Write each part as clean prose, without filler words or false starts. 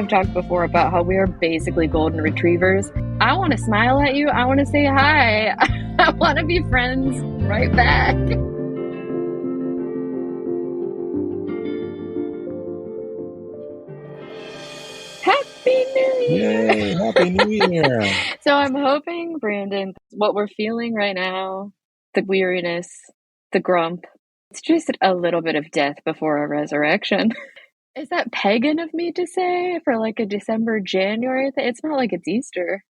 we've talked before about how we are basically golden retrievers. I want to smile at you. I want to say hi. I want to be friends right back. Happy New Year! Yay, Happy New Year! So I'm hoping, Brandon, what we're feeling right now, the weariness, the grump, it's just a little bit of death before a resurrection. Is that pagan of me to say for like a December, January thing? It's not like it's Easter.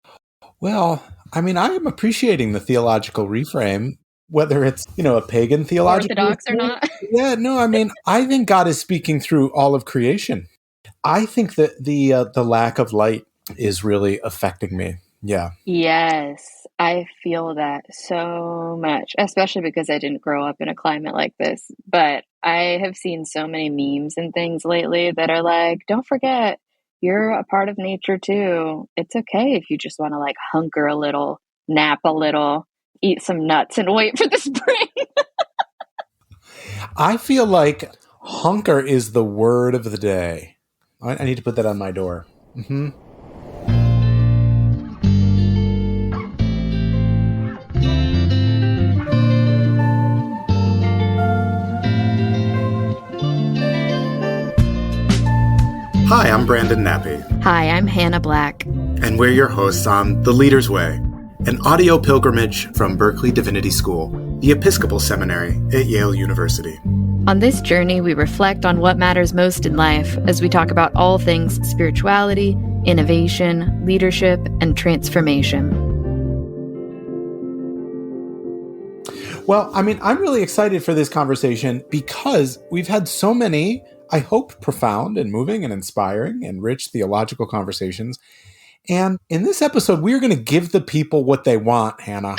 Well, I mean, I am appreciating the theological reframe, whether it's, a pagan theological Orthodox reframe. or not. Yeah, no, I mean, I think God is speaking through all of creation. I think that the lack of light is really affecting me. Yeah. Yes, I feel that so much, especially because I didn't grow up in a climate like this. But I have seen so many memes and things lately that are like, don't forget, you're a part of nature too. It's okay if you just want to like hunker a little, nap a little, eat some nuts and wait for the spring. I feel like hunker is the word of the day. I need to put that on my door. Mm-hmm. Hi, I'm Brandon Nappy. Hi, I'm Hannah Black. And we're your hosts on The Leader's Way, an audio pilgrimage from Berkeley Divinity School, the Episcopal Seminary at Yale University. On this journey, we reflect on what matters most in life as we talk about all things spirituality, innovation, leadership, and transformation. Well, I mean, I'm really excited for this conversation because we've had so many, I hope, profound and moving and inspiring and rich theological conversations. And in this episode, we're going to give the people what they want, Hannah.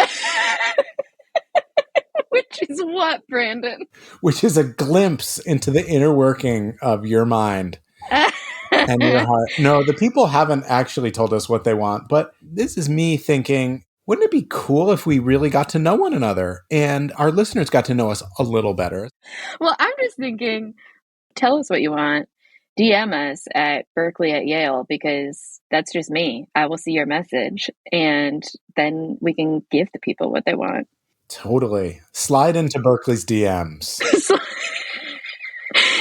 Which is what, Brandon? Which is a glimpse into the inner working of your mind and your heart. No, the people haven't actually told us what they want, but this is me thinking, wouldn't it be cool if we really got to know one another and our listeners got to know us a little better? Well, I'm just thinking, tell us what you want. DM us at Berkeley at Yale, because that's just me. I will see your message and then we can give the people what they want. Totally. Slide into Berkeley's DMs.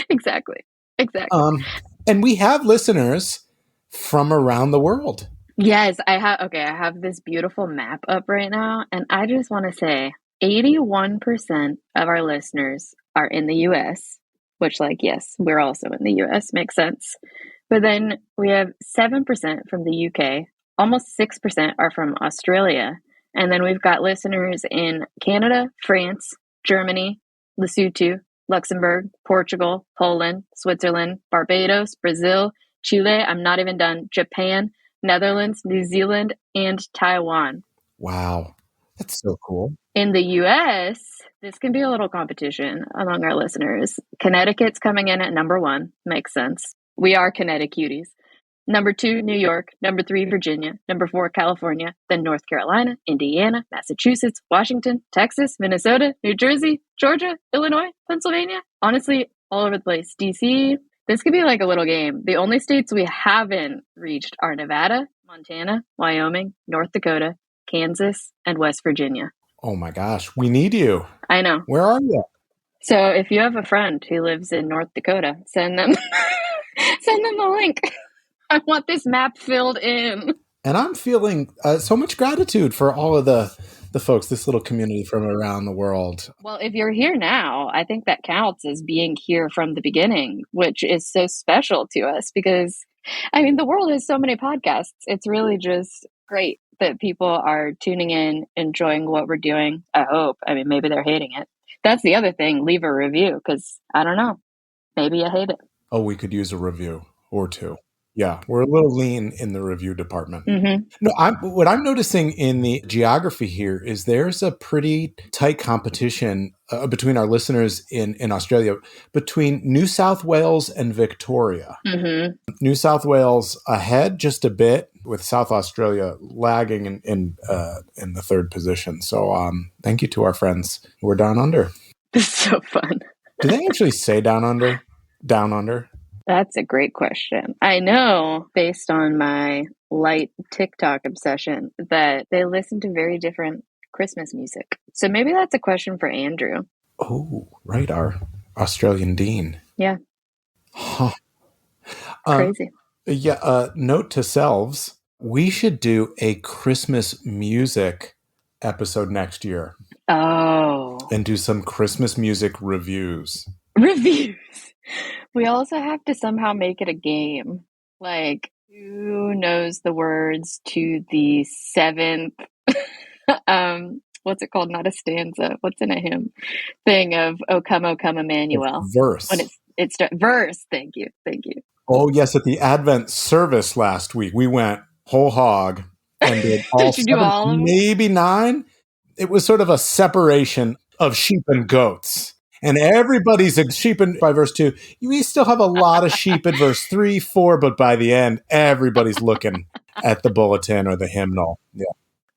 Exactly. And we have listeners from around the world. Yes, I have this beautiful map up right now, and I just want to say 81% of our listeners are in the US, which, like, yes, we're also in the US, makes sense. But then we have 7% from the UK, almost 6% are from Australia, and then we've got listeners in Canada, France, Germany, Lesotho, Luxembourg, Portugal, Poland, Switzerland, Barbados, Brazil, Chile, I'm not even done, Japan, Netherlands, New Zealand, and Taiwan. Wow. That's so cool. In the US, this can be a little competition among our listeners. Connecticut's coming in at number 1. Makes sense. We are Connecticut cuties. Number 2, New York. Number 3, Virginia. Number 4, California. Then North Carolina, Indiana, Massachusetts, Washington, Texas, Minnesota, New Jersey, Georgia, Illinois, Pennsylvania. Honestly, all over the place. DC. This could be like a little game. The only states we haven't reached are Nevada, Montana, Wyoming, North Dakota, Kansas, and West Virginia. Oh my gosh, we need you. I know. Where are you? So if you have a friend who lives in North Dakota, send them the link. I want this map filled in. And I'm feeling so much gratitude for all of the folks, this little community from around the world. Well, if you're here now, I think that counts as being here from the beginning, which is so special to us because, I mean, the world has so many podcasts. It's really just great that people are tuning in, enjoying what we're doing. I hope. I mean, maybe they're hating it. That's the other thing. Leave a review because I don't know. Maybe you hate it. Oh, we could use a review or two. Yeah, we're a little lean in the review department. Mm-hmm. No, what I'm noticing in the geography here is there's a pretty tight competition between our listeners in Australia, between New South Wales and Victoria. Mm-hmm. New South Wales ahead just a bit, with South Australia lagging in the third position. So thank you to our friends who are down under. This is so fun. Do they actually say down under? Down under? That's a great question. I know, based on my light TikTok obsession, that they listen to very different Christmas music. So maybe that's a question for Andrew. Oh, right, our Australian Dean. Yeah, Huh. crazy. Yeah, note to selves, we should do a Christmas music episode next year Oh, and do some Christmas music reviews. reviews. We also have to somehow make it a game. Like, who knows the words to the seventh, what's it called? Not a stanza. What's in a hymn? Thing of O Come Emmanuel. When Verse. it's verse. Thank you. Thank you. Oh, yes, at the Advent service last week, we went whole hog and did all Did you do seven, all of them? maybe nine. It was sort of a separation of sheep and goats. And everybody's a sheep by verse 2. We still have a lot of sheep at verse 3, 4, but by the end, everybody's looking at the bulletin or the hymnal. Yeah.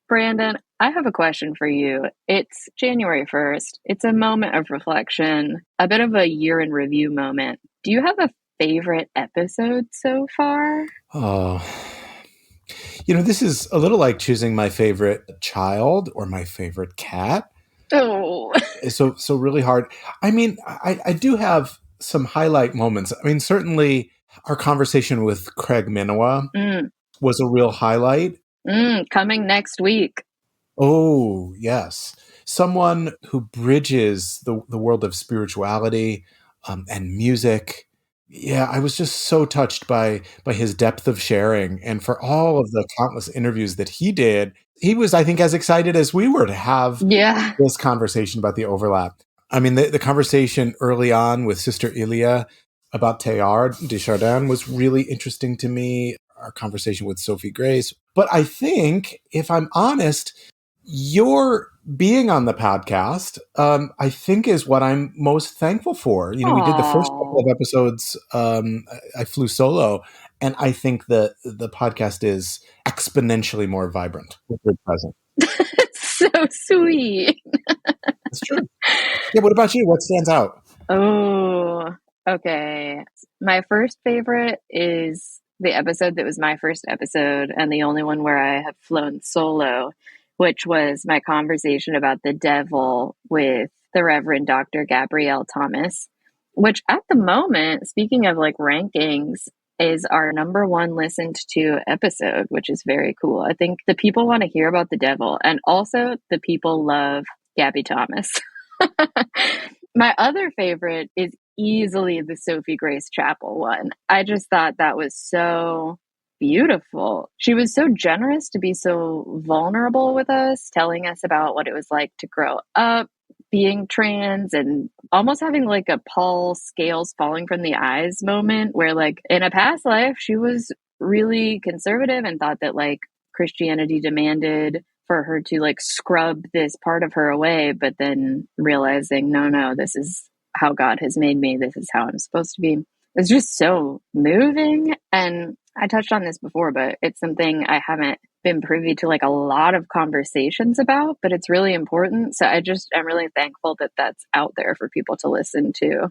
Brandon, I have a question for you. It's January 1st. It's a moment of reflection, a bit of a year in review moment. Do you have a favorite episode so far? Oh, this is a little like choosing my favorite child or my favorite cat. Oh, So really hard. I mean, I do have some highlight moments. I mean, certainly our conversation with Craig Minowa was a real highlight. Coming next week. Oh, yes. Someone who bridges the world of spirituality and music. Yeah, I was just so touched by his depth of sharing, and for all of the countless interviews that he did. He was, I think, as excited as we were to have Yeah. this conversation about the overlap. I mean, the conversation early on with Sister Ilia about Teilhard de Chardin was really interesting to me. Our conversation with Sophie Grace. But I think, if I'm honest, your being on the podcast, I think, is what I'm most thankful for. We did the first couple of Aw. episodes. I flew solo, and I think the podcast is exponentially more vibrant with your presence. So sweet. It's true. Yeah. What about you? What stands out? Oh, okay. My first favorite is the episode that was my first episode and the only one where I have flown solo, which was my conversation about the devil with the Reverend Dr. Gabrielle Thomas, which at the moment, speaking of like rankings, is our number one listened to episode, which is very cool. I think the people want to hear about the devil, and also the people love Gabby Thomas. My other favorite is easily the Sophie Grace Chapel one. I just thought that was so beautiful. She was so generous to be so vulnerable with us, telling us about what it was like to grow up being trans and almost having like a Paul scales falling from the eyes moment where, like, in a past life, she was really conservative and thought that like Christianity demanded for her to like scrub this part of her away, but then realizing, no, this is how God has made me. This is how I'm supposed to be. It's just so moving. And I touched on this before, but it's something I haven't been privy to like a lot of conversations about, but it's really important. So I'm really thankful that that's out there for people to listen to.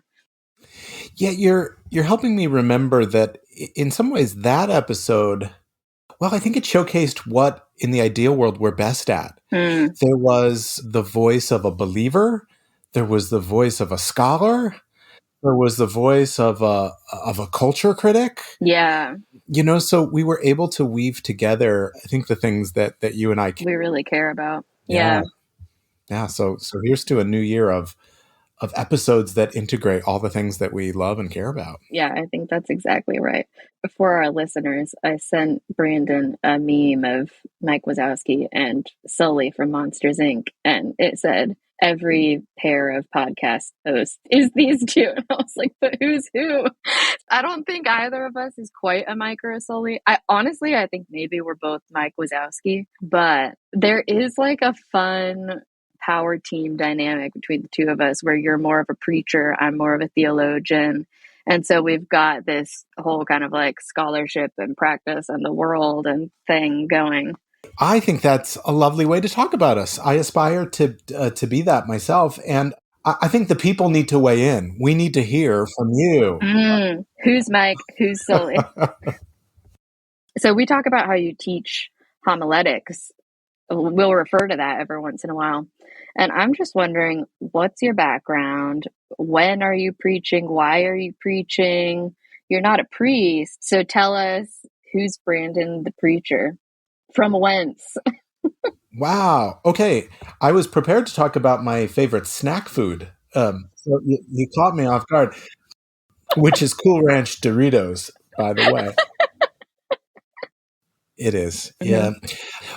Yeah, you're helping me remember that in some ways that episode, well, I think it showcased what in the ideal world we're best at. There was the voice of a believer, there was the voice of a scholar, there was the voice of a culture critic. Yeah. So we were able to weave together, I think, the things that you and I we really care about. Yeah. Yeah. Yeah. So here's to a new year of episodes that integrate all the things that we love and care about. Yeah, I think that's exactly right. For our listeners, I sent Brandon a meme of Mike Wazowski and Sully from Monsters Inc. And it said, every pair of podcast hosts is these two. And I was like, but who's who? I don't think either of us is quite a Mike or a Sully. I think maybe we're both Mike Wazowski, but there is like a fun power team dynamic between the two of us where you're more of a preacher, I'm more of a theologian. And so we've got this whole kind of like scholarship and practice and the world and thing going. I think that's a lovely way to talk about us. I aspire to be that myself. And I think the people need to weigh in. We need to hear from you. Who's Mike? Who's Sully? So we talk about how you teach homiletics. We'll refer to that every once in a while. And I'm just wondering, what's your background? When are you preaching? Why are you preaching? You're not a priest, so tell us, who's Brandon the preacher? From whence? Wow. Okay. I was prepared to talk about my favorite snack food. So you caught me off guard, which is Cool Ranch Doritos, by the way. It is. Mm-hmm. Yeah.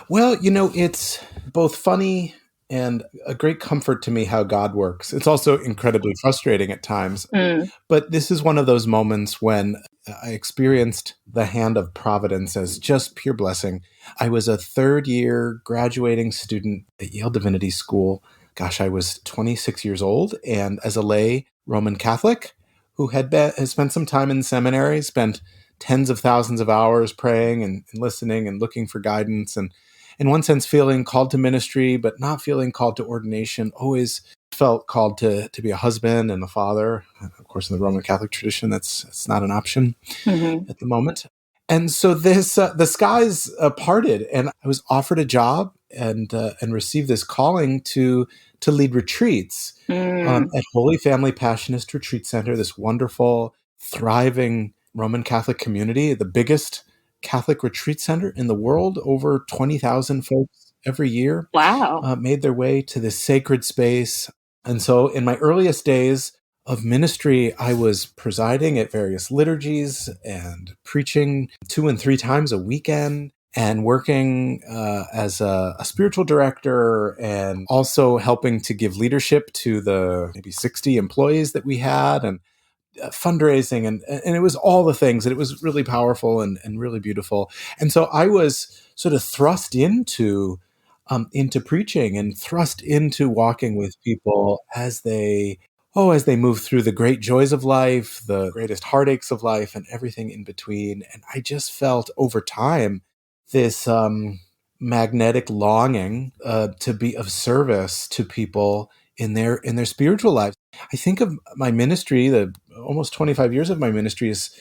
Well, it's both funny and a great comfort to me how God works. It's also incredibly frustrating at times. Mm, But this is one of those moments when I experienced the hand of providence as just pure blessing. I was a third year graduating student at Yale Divinity School. Gosh, I was 26 years old, and as a lay Roman Catholic who has spent some time in seminary, spent tens of thousands of hours praying and listening and looking for guidance, and in one sense feeling called to ministry, but not feeling called to ordination, always felt called to be a husband and a father. Of course, in the Roman Catholic tradition, that's not an option mm-hmm. at the moment. And so the skies parted, and I was offered a job and received this calling to lead retreats Mm, at Holy Family Passionist Retreat Center. This wonderful, thriving Roman Catholic community, the biggest Catholic retreat center in the world. Over 20,000 folks every year wow. made their way to this sacred space. And so, in my earliest days of ministry, I was presiding at various liturgies and preaching 2 and 3 times a weekend and working as a spiritual director and also helping to give leadership to the maybe 60 employees that we had, and fundraising, and it was all the things, and it was really powerful and really beautiful. And so I was sort of thrust into preaching and thrust into walking with people as they move through the great joys of life, the greatest heartaches of life, and everything in between. And I just felt over time this magnetic longing to be of service to people in their spiritual lives. I think of my ministry, the almost 25 years of my ministry is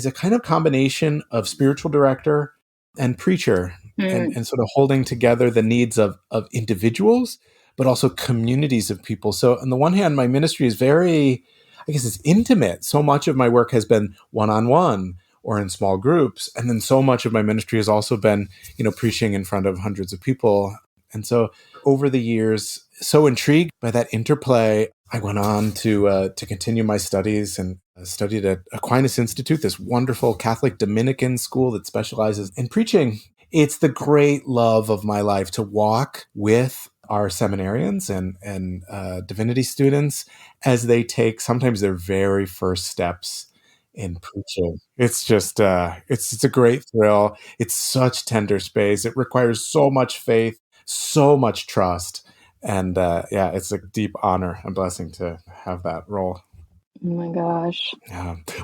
a kind of combination of spiritual director and preacher, Mm, and sort of holding together the needs of individuals, but also communities of people. So on the one hand, my ministry is very, I guess it's intimate. So much of my work has been one-on-one or in small groups. And then so much of my ministry has also been, preaching in front of hundreds of people. And so over the years, so intrigued by that interplay, I went on to continue my studies and studied at Aquinas Institute, this wonderful Catholic Dominican school that specializes in preaching. It's the great love of my life to walk with our seminarians and divinity students as they take sometimes their very first steps in preaching. It's just it's a great thrill. It's such tender space. It requires so much faith, so much trust, and yeah, it's a deep honor and blessing to have that role. oh my gosh.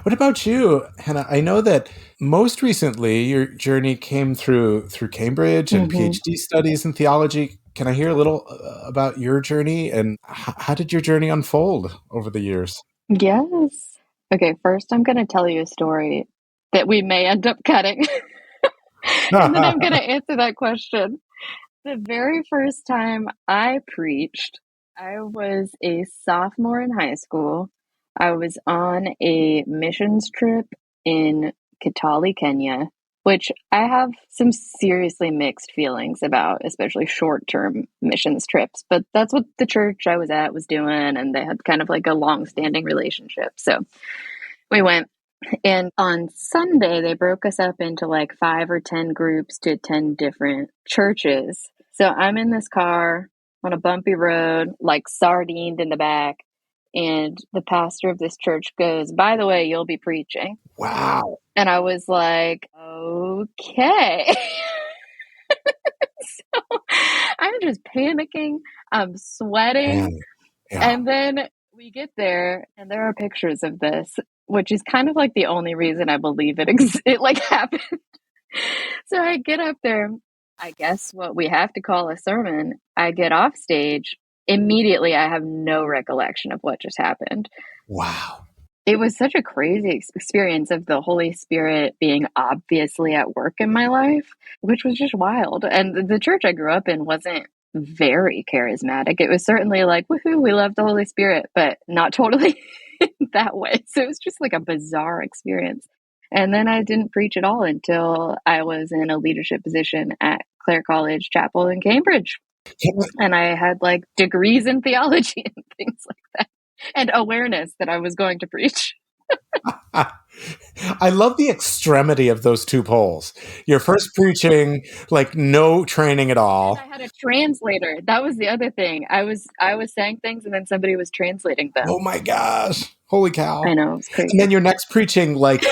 What about you, Hannah? I know that most recently your journey came through Cambridge and Mm-hmm. PhD studies in theology. Can I hear a little about your journey, and how did your journey unfold over the years? Yes. Okay, first I'm going to tell you a story that we may end up cutting, and then I'm going to answer that question. The very first time I preached, I was a sophomore in high school. I was on a missions trip in Kitale, Kenya, which I have some seriously mixed feelings about, especially short term missions trips. But that's what the church I was at was doing, and they had kind of like a long standing relationship. So we went. And on Sunday, they broke us up into like 5 or 10 groups to attend different churches. So I'm in this car on a bumpy road, like sardined in the back. And the pastor of this church goes, "By the way, you'll be preaching." Wow, And I was like, okay. So I'm just panicking. I'm sweating. man, yeah, And then we get there, and there are pictures of this, which is kind of like the only reason I believe it like happened. So I get up there, I guess what we have to call a sermon. I get off stage. Immediately, I have no recollection of what just happened. wow, it was such a crazy experience of the Holy Spirit being obviously at work in my life, which was just wild. And the church I grew up in wasn't very charismatic. It was certainly like, woohoo, we love the Holy Spirit, but not totally that way. So it was just like a bizarre experience. And then I didn't preach at all until I was in a leadership position at Clare College Chapel in Cambridge. And I had like degrees in theology and things like that, and awareness that I was going to preach. I love the extremity of those two poles. You're first preaching, like no training at all. And I had a translator. That was the other thing. I was saying things and then somebody was translating them. Oh my gosh. Holy cow. I know, it's crazy. And then your next preaching, like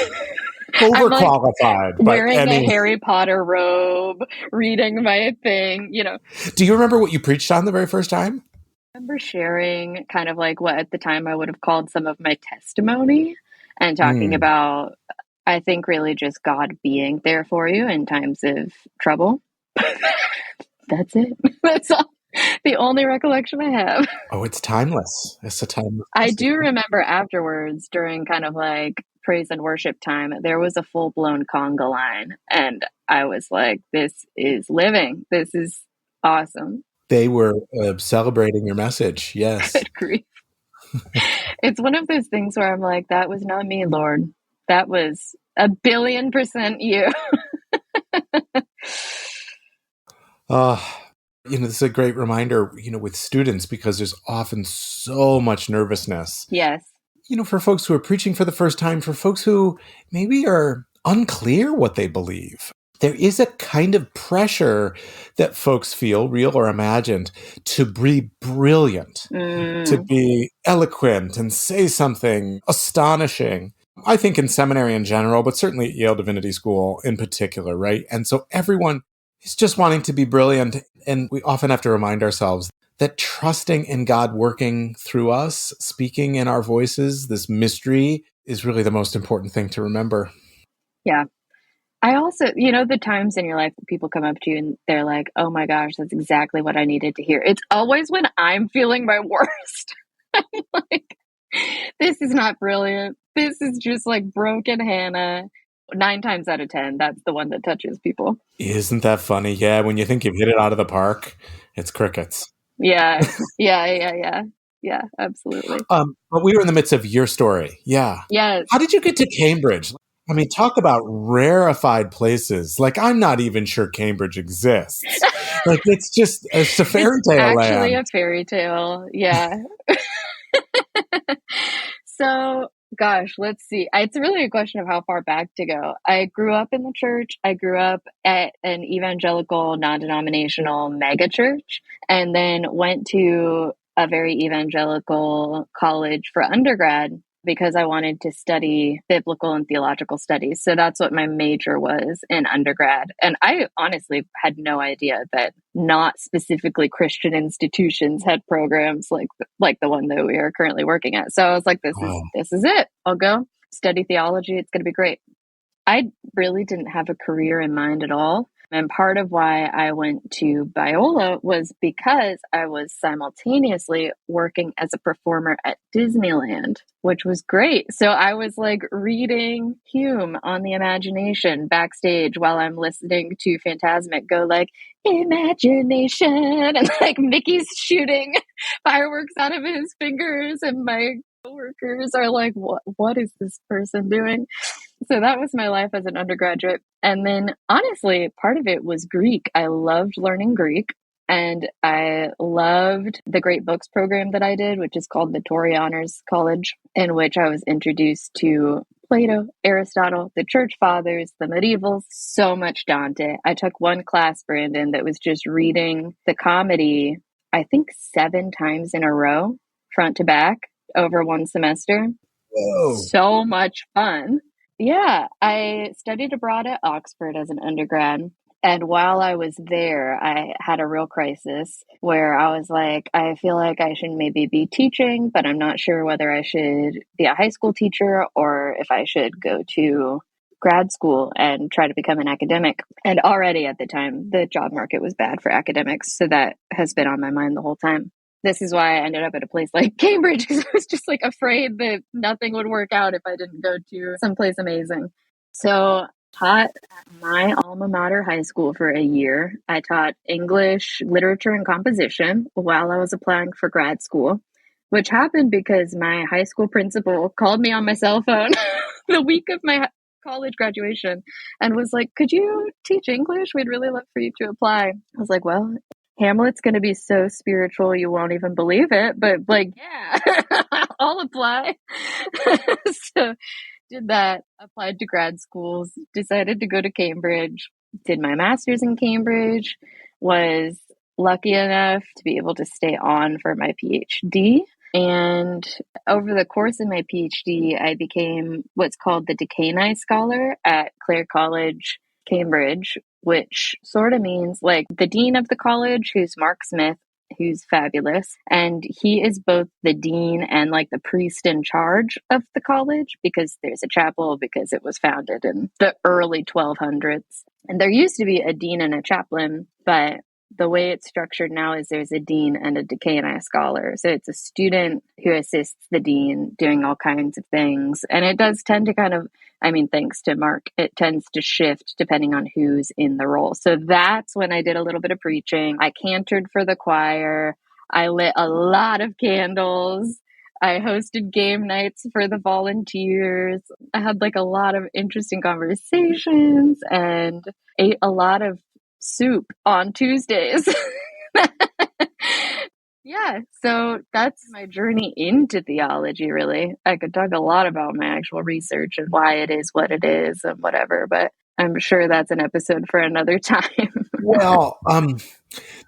I'm like overqualified. wearing a Harry Potter robe, reading my thing, Do you remember what you preached on the very first time? I remember sharing kind of like what at the time I would have called some of my testimony and talking about, I think, really just God being there for you in times of trouble. That's it. That's all. The only recollection I have. Oh, it's timeless. It's a timeless. I do remember afterwards during kind of like praise and worship time, there was a full blown conga line. And I was like, this is living. This is awesome. They were celebrating your message. Yes. Good grief. It's one of those things where I'm like, that was not me, Lord. That was 1,000,000,000% you. This is a great reminder, with students, because there's often so much nervousness. Yes. For folks who are preaching for the first time, for folks who maybe are unclear what they believe. There is a kind of pressure that folks feel, real or imagined, to be brilliant, to be eloquent and say something astonishing. I think in seminary in general, but certainly at Yale Divinity School in particular, right? And so everyone is just wanting to be brilliant. And we often have to remind ourselves that trusting in God working through us, speaking in our voices, this mystery is really the most important thing to remember. Yeah. I also, the times in your life that people come up to you and they're like, oh my gosh, that's exactly what I needed to hear. It's always when I'm feeling my worst. I'm like, this is not brilliant. This is just like broken Hannah. 9 times out of 10, that's the one that touches people. Isn't that funny? Yeah, when you think you've hit it out of the park, it's crickets. Yeah, yeah, absolutely. But we were in the midst of your story. Yeah. Yes. How did you get to Cambridge? I mean, talk about rarefied places. Like, I'm not even sure Cambridge exists. Like, it's a fairy tale land. Actually a fairy tale. Yeah. So, gosh, let's see. It's really a question of how far back to go. I grew up in the church. I grew up at an evangelical, non-denominational mega church, and then went to a very evangelical college for undergrad because I wanted to study biblical and theological studies. So that's what my major was in undergrad. And I honestly had no idea that not specifically Christian institutions had programs like the one that we are currently working at. So I was like, this is it. I'll go study theology. It's going to be great. I really didn't have a career in mind at all. And part of why I went to Biola was because I was simultaneously working as a performer at Disneyland, which was great. So I was like reading Hume on the imagination backstage while I'm listening to Fantasmic go like, imagination, and like Mickey's shooting fireworks out of his fingers, and my coworkers are like, what is this person doing? So that was my life as an undergraduate. And then honestly, part of it was Greek. I loved learning Greek, and I loved the Great Books program that I did, which is called the Torrey Honors College, in which I was introduced to Plato, Aristotle, the Church Fathers, the medievals, so much Dante. I took one class, Brandon, that was just reading the comedy, I think 7 times in a row, front to back, over one semester. Whoa. So much fun. Yeah, I studied abroad at Oxford as an undergrad. And while I was there, I had a real crisis where I was like, I feel like I should maybe be teaching, but I'm not sure whether I should be a high school teacher or if I should go to grad school and try to become an academic. And already at the time, the job market was bad for academics. So that has been on my mind the whole time. This is why I ended up at a place like Cambridge, because I was just like afraid that nothing would work out if I didn't go to someplace amazing. So taught at my alma mater high school for a year. I taught English, literature, and composition while I was applying for grad school, which happened because my high school principal called me on my cell phone the week of my college graduation and was like, "Could you teach English? We'd really love for you to apply." I was like, "Well, Hamlet's going to be so spiritual you won't even believe it, but like, yeah, I'll apply." So did that, applied to grad schools, decided to go to Cambridge, did my master's in Cambridge, was lucky enough to be able to stay on for my PhD. And over the course of my PhD, I became what's called the Decani Scholar at Clare College, Cambridge, which sort of means like the dean of the college, who's Mark Smith, who's fabulous. And he is both the dean and like the priest in charge of the college because there's a chapel because it was founded in the early 1200s. And there used to be a dean and a chaplain, but the way it's structured now is there's a dean and a decani scholar. So it's a student who assists the dean doing all kinds of things. And it does tend to kind of, I mean, thanks to Mark, it tends to shift depending on who's in the role. So that's when I did a little bit of preaching. I cantored for the choir. I lit a lot of candles. I hosted game nights for the volunteers. I had like a lot of interesting conversations and ate a lot of soup on Tuesdays. Yeah, so that's my journey into theology, really. I could talk a lot about my actual research and why it is what it is and whatever, but I'm sure that's an episode for another time. Well,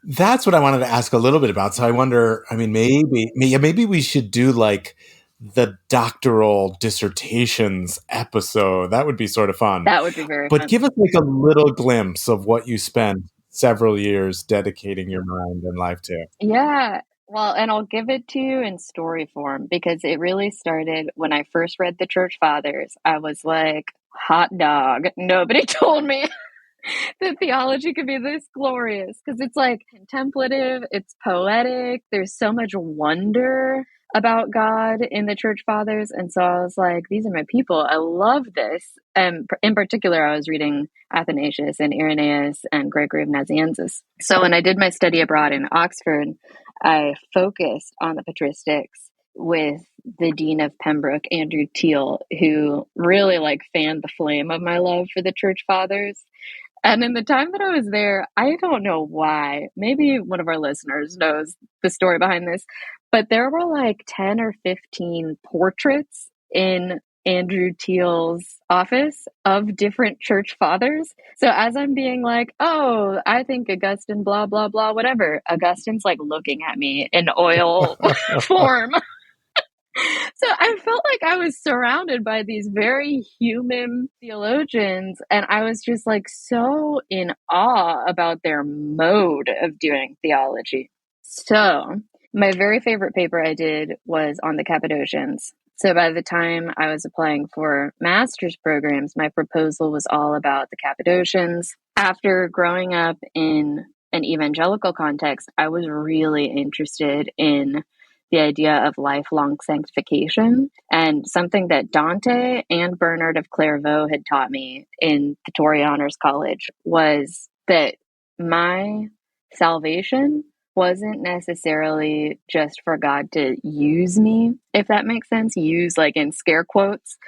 that's what I wanted to ask a little bit about. So I wonder, I mean, maybe we should do like the doctoral dissertations episode. That would be sort of fun. That would be very But fun. give us like a little glimpse of what you spent several years dedicating your mind and life to. Yeah. Well, and I'll give it to you in story form because it really started when I first read the Church Fathers. I was like, hot dog. Nobody told me that theology could be this glorious because it's like contemplative, it's poetic, there's so much wonder about God in the Church Fathers. And so I was like, these are my people. I love this. And in particular, I was reading Athanasius and Irenaeus and Gregory of Nazianzus. So when I did my study abroad in Oxford, I focused on the patristics with the Dean of Pembroke, Andrew Teal, who really like fanned the flame of my love for the Church Fathers. And in the time that I was there, I don't know why. Maybe one of our listeners knows the story behind this, but there were like 10 or 15 portraits in Andrew Teal's office of different church fathers. So as I'm being like, oh, I think Augustine, blah, blah, blah, whatever, Augustine's like looking at me in oil form. So I felt like I was surrounded by these very human theologians, and I was just like so in awe about their mode of doing theology. So, my very favorite paper I did was on the Cappadocians. So, by the time I was applying for master's programs, my proposal was all about the Cappadocians. After growing up in an evangelical context, I was really interested in the idea of lifelong sanctification. And something that Dante and Bernard of Clairvaux had taught me in the Torrey Honors College was that my salvation wasn't necessarily just for God to use me, if that makes sense. Use like in scare quotes.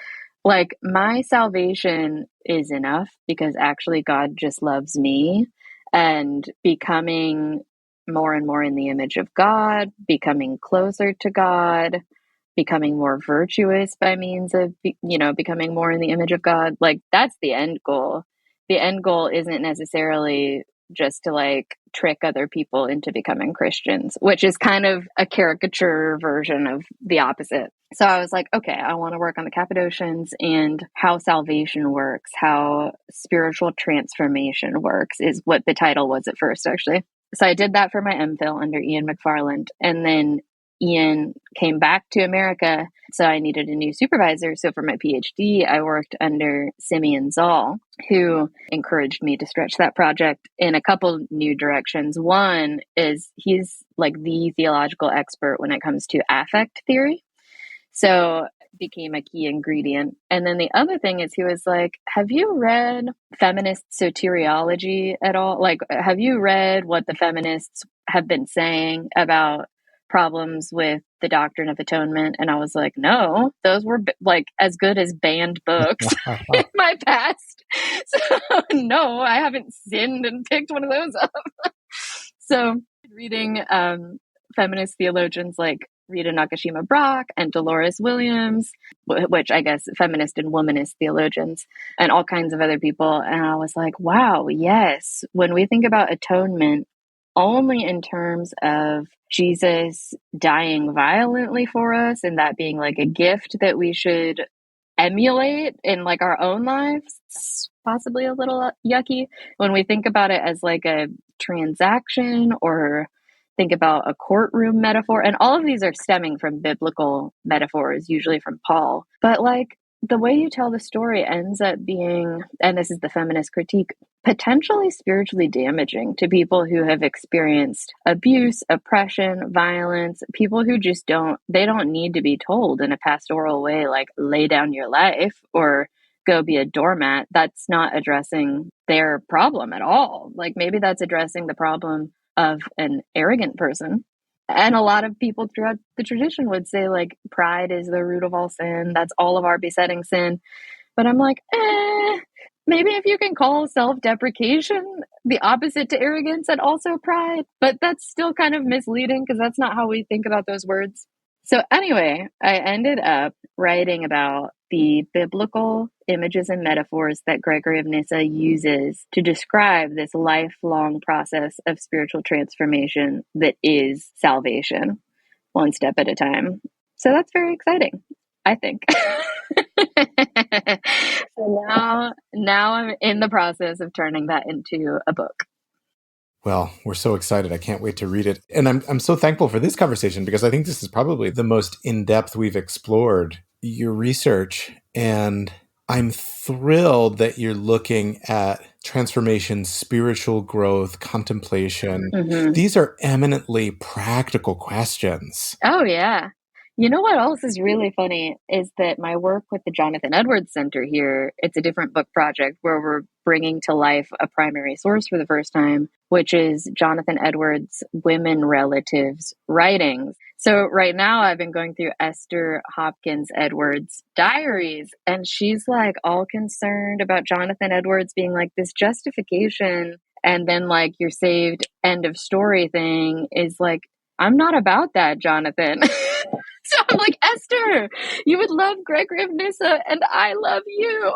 Like my salvation is enough because actually God just loves me, and becoming more and more in the image of God, becoming closer to God, becoming more virtuous by means of, becoming more in the image of God. Like that's the end goal. The end goal isn't necessarily just to like trick other people into becoming Christians, which is kind of a caricature version of the opposite. So I was like, okay, I want to work on the Cappadocians and how salvation works, how spiritual transformation works is what the title was at first, actually. So I did that for my MPhil under Ian McFarland. And then Ian came back to America, so I needed a new supervisor. So for my PhD, I worked under Simeon Zoll, who encouraged me to stretch that project in a couple new directions. One is he's like the theological expert when it comes to affect theory. So became a key ingredient. And then the other thing is he was like, have you read feminist soteriology at all? Like, have you read what the feminists have been saying about problems with the doctrine of atonement? And I was like, no, those were like as good as banned books in my past. So no, I haven't sinned and picked one of those up. So reading feminist theologians like Rita Nakashima Brock and Dolores Williams, which I guess feminist and womanist theologians, and all kinds of other people. And I was like, wow, yes, when we think about atonement only in terms of Jesus dying violently for us and that being like a gift that we should emulate in like our own lives, it's possibly a little yucky. When we think about it as like a transaction or think about a courtroom metaphor, and all of these are stemming from biblical metaphors, usually from Paul. But like the way you tell the story ends up being, and this is the feminist critique, potentially spiritually damaging to people who have experienced abuse, oppression, violence, people who just they don't need to be told in a pastoral way, like lay down your life or go be a doormat. That's not addressing their problem at all. Like maybe that's addressing the problem of an arrogant person. And a lot of people throughout the tradition would say like pride is the root of all sin. That's all of our besetting sin. But I'm like, maybe if you can call self-deprecation the opposite to arrogance and also pride, but that's still kind of misleading because that's not how we think about those words. So anyway, I ended up writing about the biblical images and metaphors that Gregory of Nyssa uses to describe this lifelong process of spiritual transformation that is salvation, one step at a time. So that's very exciting, I think. So now I'm in the process of turning that into a book. Well, we're so excited. I can't wait to read it. And I'm so thankful for this conversation because I think this is probably the most in-depth we've explored your research. And I'm thrilled that you're looking at transformation, spiritual growth, contemplation. Mm-hmm. These are eminently practical questions. Oh, yeah. You know what else is really funny is that my work with the Jonathan Edwards Center here, it's a different book project where we're bringing to life a primary source for the first time, which is Jonathan Edwards' women relatives' writings. So right now I've been going through Esther Hopkins Edwards' diaries, and she's like all concerned about Jonathan Edwards being like this justification and then like you're saved, end of story thing is like, I'm not about that, Jonathan. So I'm like, Esther, you would love Gregory of Nyssa, and I love you.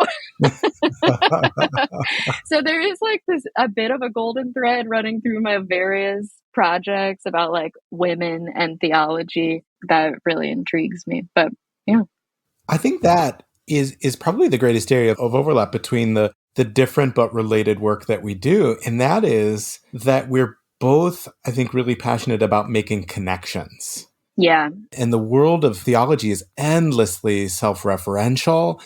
So there is like a bit of a golden thread running through my various projects about like women and theology that really intrigues me. But yeah. I think that is probably the greatest area of overlap between the different but related work that we do. And that is that we're both, I think, really passionate about making connections. Yeah. And the world of theology is endlessly self-referential.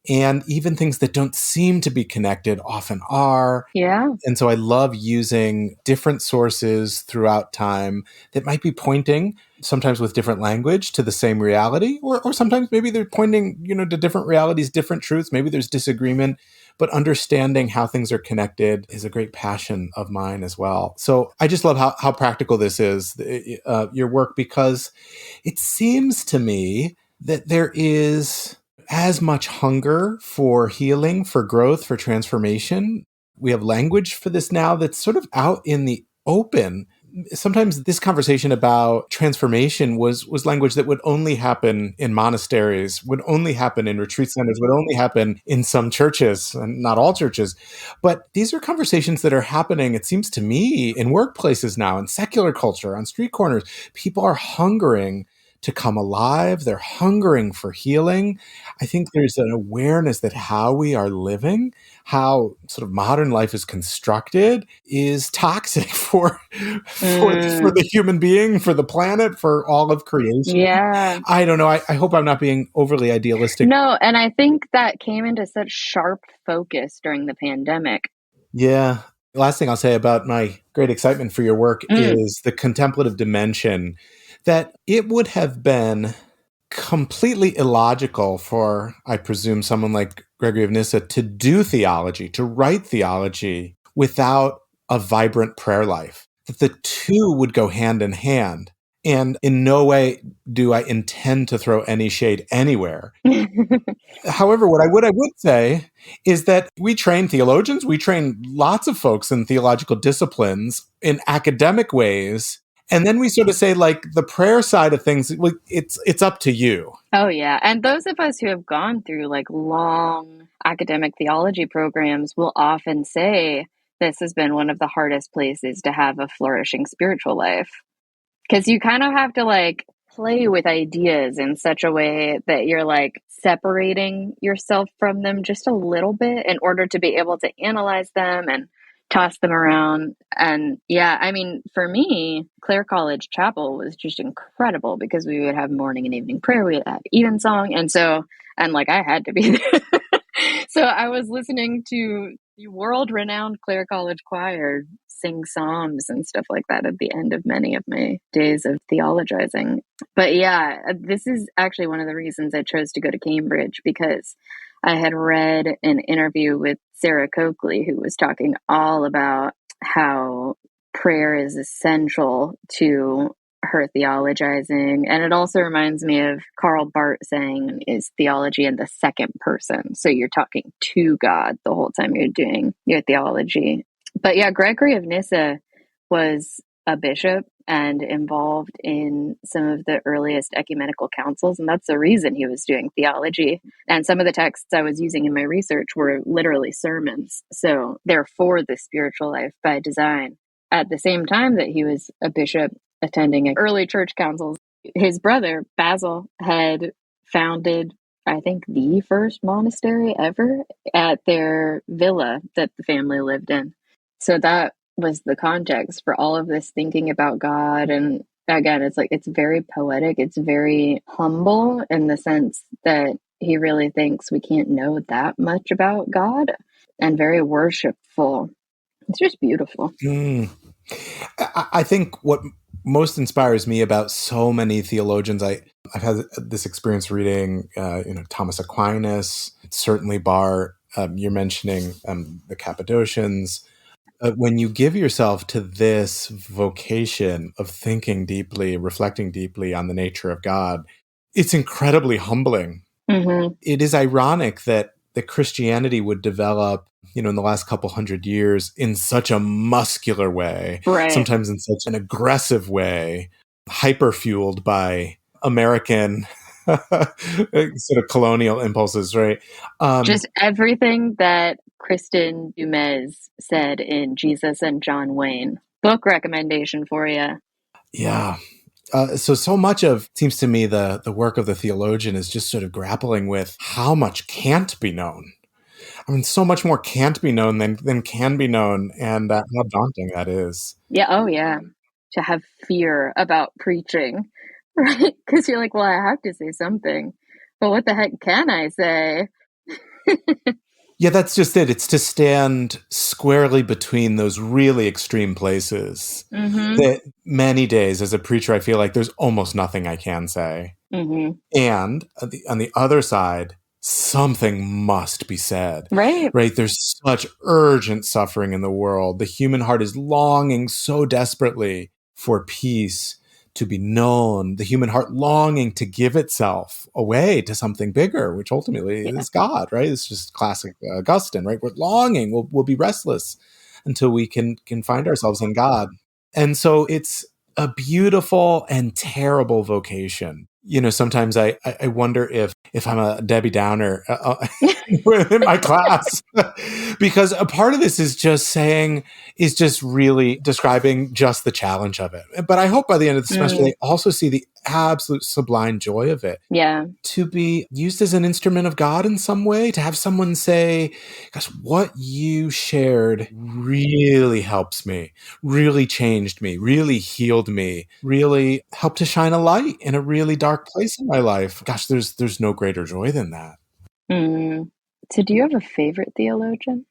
And even things that don't seem to be connected often are. Yeah. And so I love using different sources throughout time that might be pointing, sometimes with different language, to the same reality, or sometimes maybe they're pointing, to different realities, different truths. Maybe there's disagreement, but understanding how things are connected is a great passion of mine as well. So I just love how practical this is, your work, because it seems to me that there is as much hunger for healing, for growth, for transformation. We have language for this now that's sort of out in the open. Sometimes this conversation about transformation was language that would only happen in monasteries, would only happen in retreat centers, would only happen in some churches, and not all churches. But these are conversations that are happening, it seems to me, in workplaces now, in secular culture, on street corners. People are hungering to come alive. They're hungering for healing. I think there's an awareness that how we are living, how sort of modern life is constructed, is toxic for the human being, for the planet, for all of creation. Yeah. I don't know. I hope I'm not being overly idealistic. No, and I think that came into such sharp focus during the pandemic. Yeah. The last thing I'll say about my great excitement for your work Mm. is the contemplative dimension, that it would have been completely illogical for, I presume, someone like Gregory of Nyssa to do theology, to write theology without a vibrant prayer life, that the two would go hand in hand. And in no way do I intend to throw any shade anywhere. However, what I would say is that we train theologians, we train lots of folks in theological disciplines in academic ways. And then we sort of say, like, the prayer side of things, it's up to you. Oh, yeah. And those of us who have gone through like long academic theology programs will often say this has been one of the hardest places to have a flourishing spiritual life. Because you kind of have to like play with ideas in such a way that you're like separating yourself from them just a little bit in order to be able to analyze them and toss them around. And yeah, I mean, for me, Clare College Chapel was just incredible because we would have morning and evening prayer, we would have evensong. And like I had to be there. So I was listening to the world renowned Clare College Choir sing psalms and stuff like that at the end of many of my days of theologizing. But yeah, this is actually one of the reasons I chose to go to Cambridge, because I had read an interview with Sarah Coakley, who was talking all about how prayer is essential to her theologizing. And it also reminds me of Karl Barth saying, is theology in the second person. So you're talking to God the whole time you're doing your theology. But yeah, Gregory of Nyssa was a bishop and involved in some of the earliest ecumenical councils. And that's the reason he was doing theology. And some of the texts I was using in my research were literally sermons. So they're for the spiritual life by design. At the same time that he was a bishop attending early church councils, his brother, Basil, had founded, I think, the first monastery ever at their villa that the family lived in. So that was the context for all of this thinking about God. And again, it's like, it's very poetic. It's very humble in the sense that he really thinks we can't know that much about God, and very worshipful. It's just beautiful. I think what most inspires me about so many theologians, I've had this experience reading, Thomas Aquinas, certainly Barth. You're mentioning the Cappadocians. When you give yourself to this vocation of thinking deeply, reflecting deeply on the nature of God, it's incredibly humbling. Mm-hmm. It is ironic that Christianity would develop, in the last couple hundred years in such a muscular way, Right. sometimes in such an aggressive way, hyper-fueled by American sort of colonial impulses, right? Just everything that Kristen Dumez said in Jesus and John Wayne. Book recommendation for you. Yeah. So much of, seems to me, the work of the theologian is just sort of grappling with how much can't be known. I mean, so much more can't be known than can be known, and how daunting that is. Yeah. Oh, yeah. To have fear about preaching, right? Because you're like, well, I have to say something, but what the heck can I say? Yeah, that's just it. It's to stand squarely between those really extreme places. Mm-hmm. That many days as a preacher, I feel like there's almost nothing I can say. Mm-hmm. And on the other side, something must be said. Right. Right? There's such urgent suffering in the world. The human heart is longing so desperately for peace, to be known, the human heart longing to give itself away to something bigger, which ultimately is God, right? It's just classic Augustine, right? We're longing, we'll be restless until we can find ourselves in God. And so it's a beautiful and terrible vocation. Sometimes I wonder if I'm a Debbie Downer in my class, because a part of this is just really describing just the challenge of it. But I hope by the end of the semester, they also see absolute sublime joy of it. Yeah. To be used as an instrument of God in some way, to have someone say, gosh, what you shared really helps me, really changed me, really healed me, really helped to shine a light in a really dark place in my life. Gosh, there's no greater joy than that. Mm. So, do you have a favorite theologian?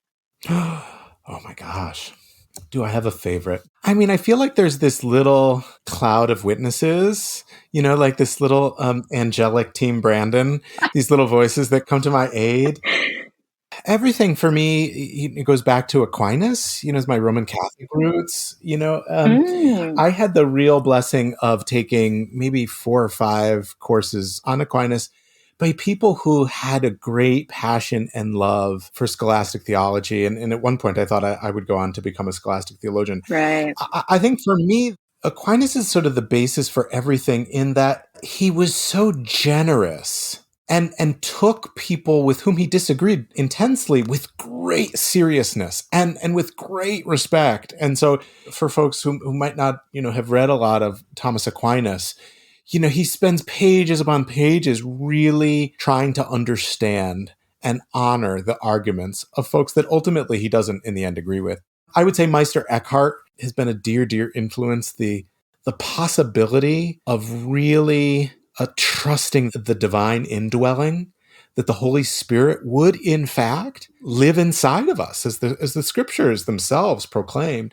Oh my gosh. Do I have a favorite? I mean, I feel like there's this little cloud of witnesses, like this little angelic Team Brandon, these little voices that come to my aid. Everything for me, it goes back to Aquinas, as my Roman Catholic roots. Mm. I had the real blessing of taking maybe 4 or 5 courses on Aquinas by people who had a great passion and love for scholastic theology. And at one point, I thought I would go on to become a scholastic theologian. Right. I think for me, Aquinas is sort of the basis for everything in that he was so generous and took people with whom he disagreed intensely with great seriousness and with great respect. And so for folks who might not, have read a lot of Thomas Aquinas, he spends pages upon pages really trying to understand and honor the arguments of folks that ultimately he doesn't in the end agree with. I would say Meister Eckhart has been a dear, dear influence. The possibility of really trusting the divine indwelling, that the Holy Spirit would in fact live inside of us, as the scriptures themselves proclaim.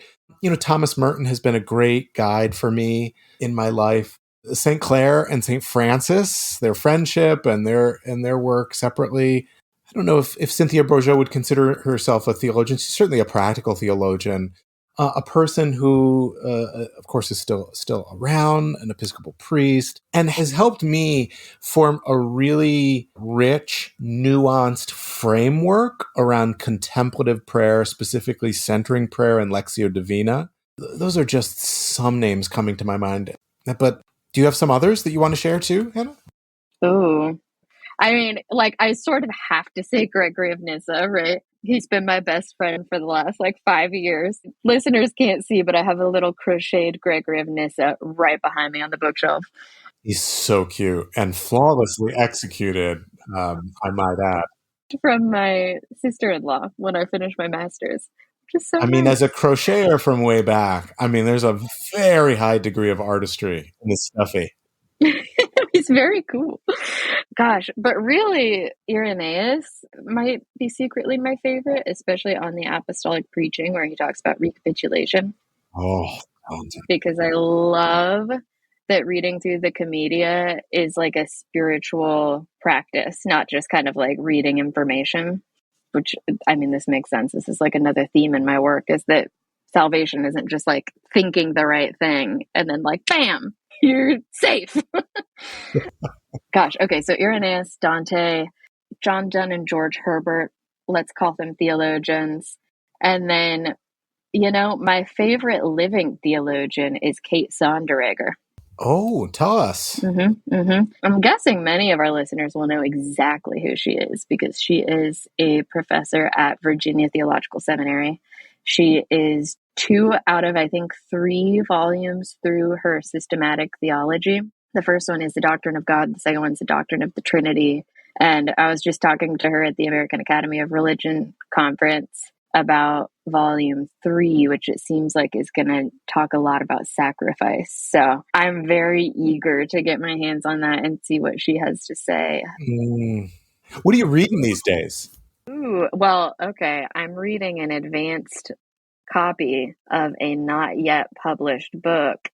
Thomas Merton has been a great guide for me in my life. St. Clare and St. Francis, their friendship and their work separately. I don't know if Cynthia Bourgeois would consider herself a theologian. She's certainly a practical theologian, a person who, of course, is still around, an Episcopal priest, and has helped me form a really rich, nuanced framework around contemplative prayer, specifically centering prayer and Lectio Divina. Those are just some names coming to my mind. But do you have some others that you want to share too, Hannah? Oh, I mean, like, I sort of have to say Gregory of Nyssa, right? He's been my best friend for the last 5 years. Listeners can't see, but I have a little crocheted Gregory of Nyssa right behind me on the bookshelf. He's so cute and flawlessly executed, I might add. From my sister-in-law when I finished my master's, which is so I mean, nice. as a crocheter from way back, there's a very high degree of artistry in this stuffy. He's very cool. Gosh, but really, Irenaeus might be secretly my favorite, especially on the apostolic preaching where he talks about recapitulation. Oh, Because I love that reading through the Commedia is like a spiritual practice, not just kind of like reading information, which, I mean, this makes sense. This is like another theme in my work, is that salvation isn't just like thinking the right thing and then like, bam, you're safe. Gosh, okay, so Irenaeus, Dante, John Donne, and George Herbert, let's call them theologians. And then, my favorite living theologian is Kate Sonderegger. oh, tell us. I'm guessing many of our listeners will know exactly who she is because she is a professor at Virginia Theological Seminary. She is 2 out of, I think, 3 volumes through her systematic theology. The first one is The Doctrine of God. The second one is The Doctrine of the Trinity. And I was just talking to her at the American Academy of Religion conference about volume 3, which it seems like is going to talk a lot about sacrifice. So I'm very eager to get my hands on that and see what she has to say. What are you reading these days? Ooh, well, okay. I'm reading an advanced copy of a not yet published book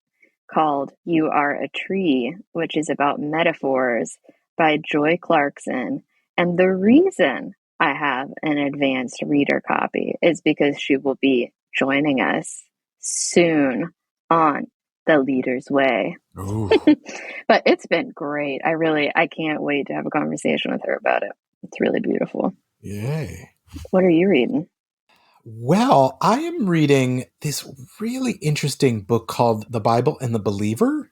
called You Are a Tree, which is about metaphors by Joy Clarkson. And the reason I have an advanced reader copy is because she will be joining us soon on The Leader's Way. But it's been great. I can't wait to have a conversation with her about it. It's really beautiful. Yay. What are you reading? Well, I am reading this really interesting book called The Bible and the Believer.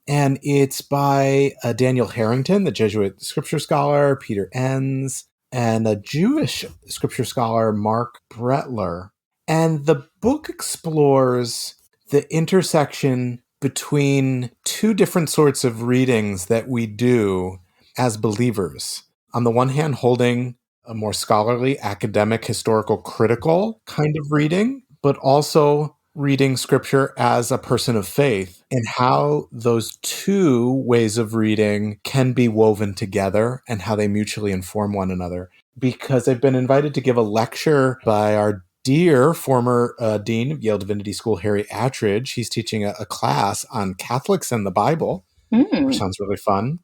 And it's by Daniel Harrington, the Jesuit scripture scholar, Peter Enns, and a Jewish scripture scholar, Mark Brettler. And the book explores the intersection between two different sorts of readings that we do as believers. On the one hand, holding a more scholarly, academic, historical, critical kind of reading, but also reading scripture as a person of faith, and how those two ways of reading can be woven together and how they mutually inform one another. Because I've been invited to give a lecture by our dear former dean of Yale Divinity School, Harry Attridge. He's teaching a class on Catholics and the Bible, which sounds really fun.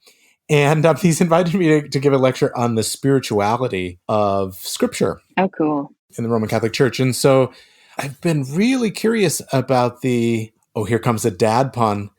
And he's invited me to give a lecture on the spirituality of Scripture. Oh, cool. In the Roman Catholic Church. And so I've been really curious about here comes a dad pun,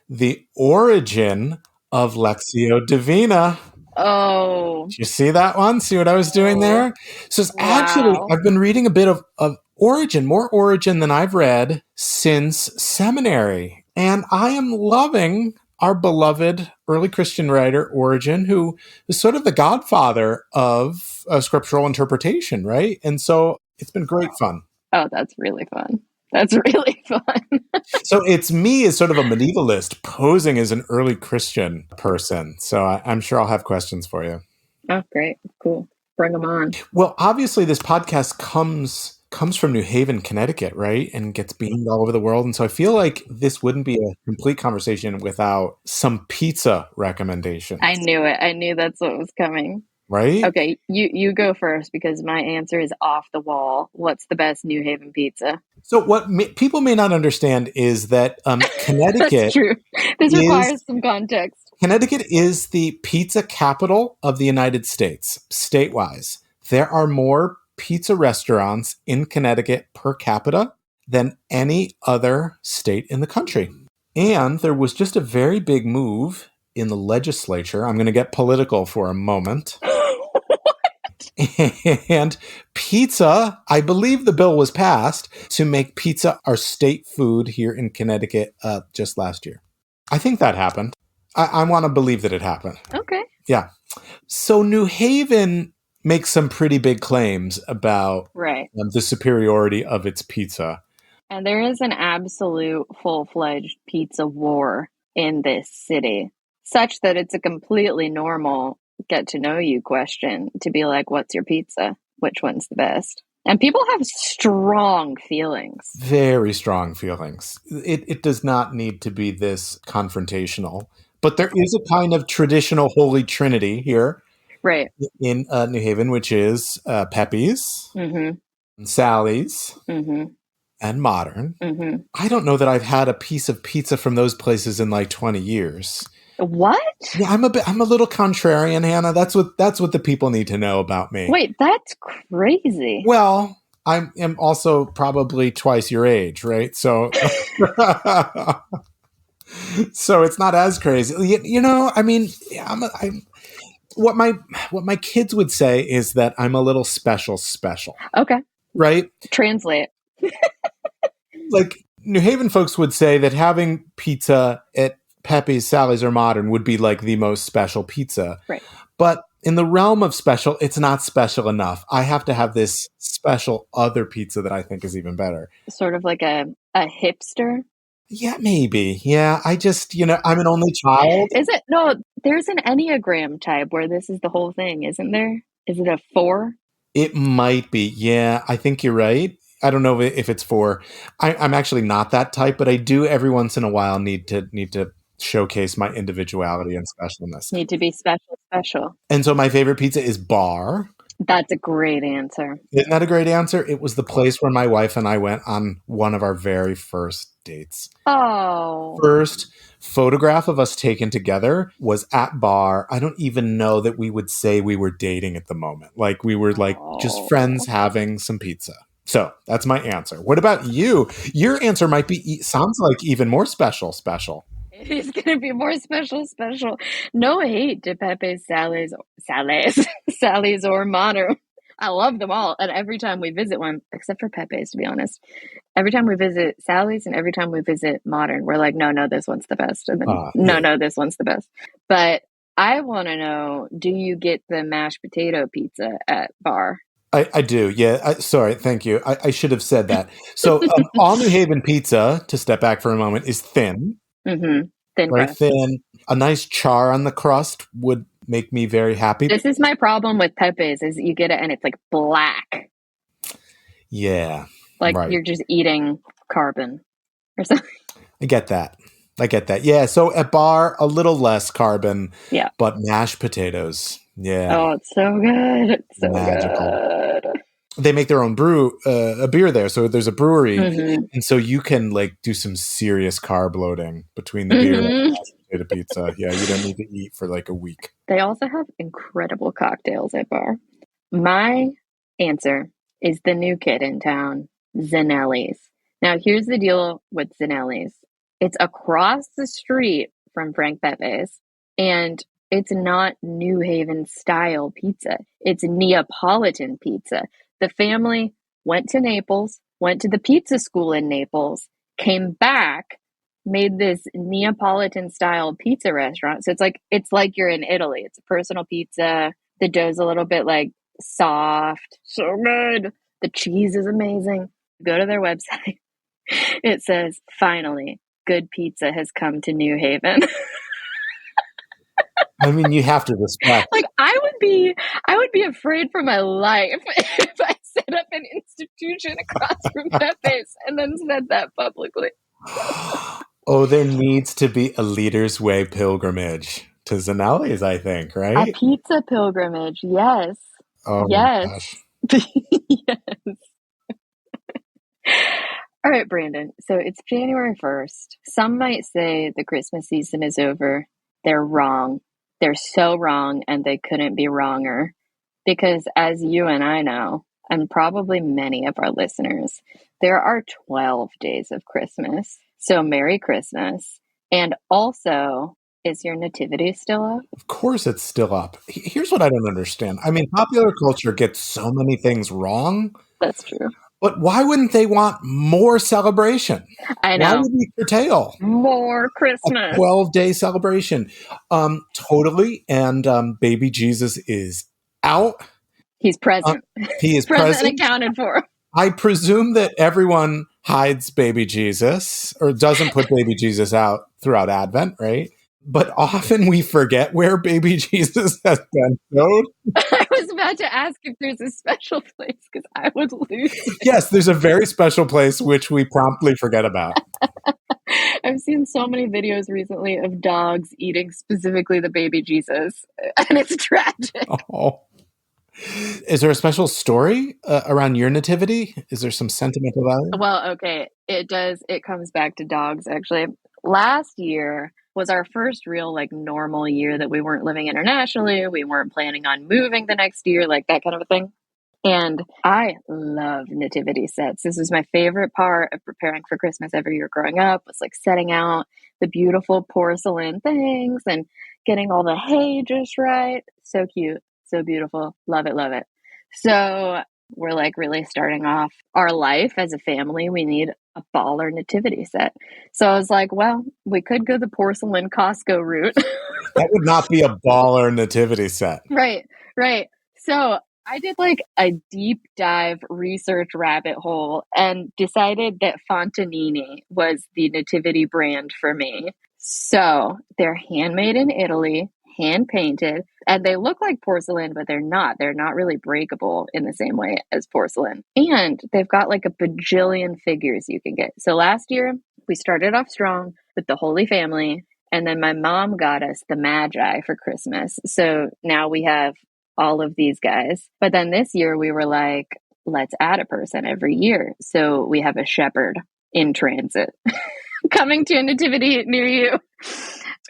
the origin of Lectio Divina. Oh. Did you see that one? See what I was doing there? So it's actually, Wow. I've been reading a bit of origin, more origin than I've read since seminary. And I am loving our beloved early Christian writer, Origen, who is sort of the godfather of scriptural interpretation, right? And so it's been great fun. Oh, that's really fun. That's really fun. So it's me as sort of a medievalist posing as an early Christian person. So I'm sure I'll have questions for you. Oh, great. Cool. Bring them on. Well, obviously this podcast comes from New Haven, Connecticut, right? And gets beamed all over the world. And so I feel like this wouldn't be a complete conversation without some pizza recommendations. I knew it. I knew that's what was coming. Right? Okay, you go first because my answer is off the wall. What's the best New Haven pizza? So what people may not understand is that Connecticut That's true. This requires some context. Connecticut is the pizza capital of the United States, state-wise. There are more pizza restaurants in Connecticut per capita than any other state in the country. And there was just a very big move in the legislature. I'm going to get political for a moment. And pizza, I believe the bill was passed to make pizza our state food here in Connecticut just last year. I think that happened. I want to believe that it happened. Okay. Yeah. So New Haven makes some pretty big claims about the superiority of its pizza. And there is an absolute full-fledged pizza war in this city, such that it's a completely normal get-to-know-you question to be like, what's your pizza? Which one's the best? And people have strong feelings. Very strong feelings. It does not need to be this confrontational. But there is a kind of traditional Holy Trinity here. Right. In New Haven, which is Pepe's, Sally's, and Modern. I don't know that I've had a piece of pizza from those places in like 20 years. What? Yeah, I'm a little contrarian, Hannah. That's what the people need to know about me. Wait, that's crazy. Well, I am also probably twice your age, right? So so it's not as crazy. You know, I mean, what my kids would say is that I'm a little special. Okay. Right? Translate. Like New Haven folks would say that having pizza at Pepe's, Sally's, or Modern would be like the most special pizza. Right. But in the realm of special, it's not special enough. I have to have this special other pizza that I think is even better. Sort of like a hipster? Yeah, maybe. Yeah, I just, I'm an only child. Is it? No, there's an Enneagram type where this is the whole thing, isn't there? Is it a 4? It might be. Yeah, I think you're right. I don't know if it's 4. I'm actually not that type, but I do every once in a while need to showcase my individuality and specialness. Need to be special. And so my favorite pizza is Bar. That's a great answer. Isn't that a great answer? It was the place where my wife and I went on one of our very first dates. Oh. First photograph of us taken together was at Bar. I don't even know that we would say we were dating at the moment. Like we were like just friends having some pizza. So that's my answer. What about you? Your answer sounds like even more special. It is going to be more special. No hate to Pepe's, Sally's, or Modern. I love them all. And every time we visit one, except for Pepe's, to be honest, every time we visit Sally's and every time we visit Modern, we're like, no, this one's the best. And then, no, this one's the best. But I want to know, do you get the mashed potato pizza at Bar? I do. Yeah. Sorry. Thank you. I should have said that. So all New Haven pizza, to step back for a moment, is thin. Mm-hmm. Thin Very crust. thin. A nice char on the crust would make me very happy. This is my problem with Pepe's is you get it and it's like black. Yeah, Like right. you're just eating carbon or something. I get that. I get that. Yeah, so at bar, a little less carbon, Yeah. but mashed potatoes. Yeah, Oh, it's so good. It's so magical. good. They make their own a beer there. So there's a brewery. Mm-hmm. And so you can like do some serious carb loading between the beer and the Mm-hmm. mashed potato pizza. Yeah, you don't need to eat for like a week. They also have incredible cocktails at bar. My answer is the new kid in town, Zanelli's. Now, here's the deal with Zanelli's. It's across the street from Frank Pepe's, and it's not New Haven style pizza. It's Neapolitan pizza. The family went to Naples, went to the pizza school in Naples, came back, made this Neapolitan style pizza restaurant. So it's like you're in Italy. It's a personal pizza. The dough's a little bit like soft. So good. The cheese is amazing. Go to their website. It says, finally, good pizza has come to New Haven. I mean, you have to respect. Like I would be afraid for my life if I set up an institution across from Pepe's and then said that publicly. Oh, there needs to be a Leader's Way pilgrimage to Zanelli's, I think, A right? pizza pilgrimage, yes. Oh my Yes. gosh. Yes. All right, Brandon. So it's January 1st. Some might say the Christmas season is over. They're wrong. They're so wrong, and they couldn't be wronger. Because as you and I know, and probably many of our listeners, there are 12 days of Christmas. So Merry Christmas. And also, is your nativity still up? Of course it's still up. Here's what I don't understand. I mean, popular culture gets so many things wrong, That's true. but why wouldn't they want more celebration? I Why know. would we curtail More a Christmas. 12-day celebration? Totally. And baby Jesus is out. He's present. He is Present and present. accounted for. I presume that everyone hides baby Jesus or doesn't put baby Jesus out throughout Advent, right? But often we forget where baby Jesus has been stowed. I was about to ask if there's a special place because I would lose it. Yes, there's a very special place which we promptly forget about. I've seen so many videos recently of dogs eating specifically the baby Jesus, and it's tragic. Oh. Is there a special story around your nativity? Is there some sentimental value? Well, okay, it does. It comes back to dogs, actually. Last year was our first real, like, normal year that we weren't living internationally. We weren't planning on moving the next year, like that kind of a thing. And I love nativity sets. This was my favorite part of preparing for Christmas every year growing up, was like setting out the beautiful porcelain things and getting all the hay just right. So cute, so beautiful. Love it, love it. So we're like really starting off our life as a family. We need a baller nativity set. So I was like, well, we could go the porcelain Costco route. That would not be a baller nativity set. Right, right. So I did like a deep dive research rabbit hole and decided that Fontanini was the nativity brand for me. So they're handmade in Italy, hand painted, and they look like porcelain, but they're not. They're not really breakable in the same way as porcelain. And they've got like a bajillion figures you can get. So last year, we started off strong with the Holy Family. And then my mom got us the Magi for Christmas. So now we have all of these guys. But then this year we were like, let's add a person every year. So we have a shepherd in transit coming to a nativity near you.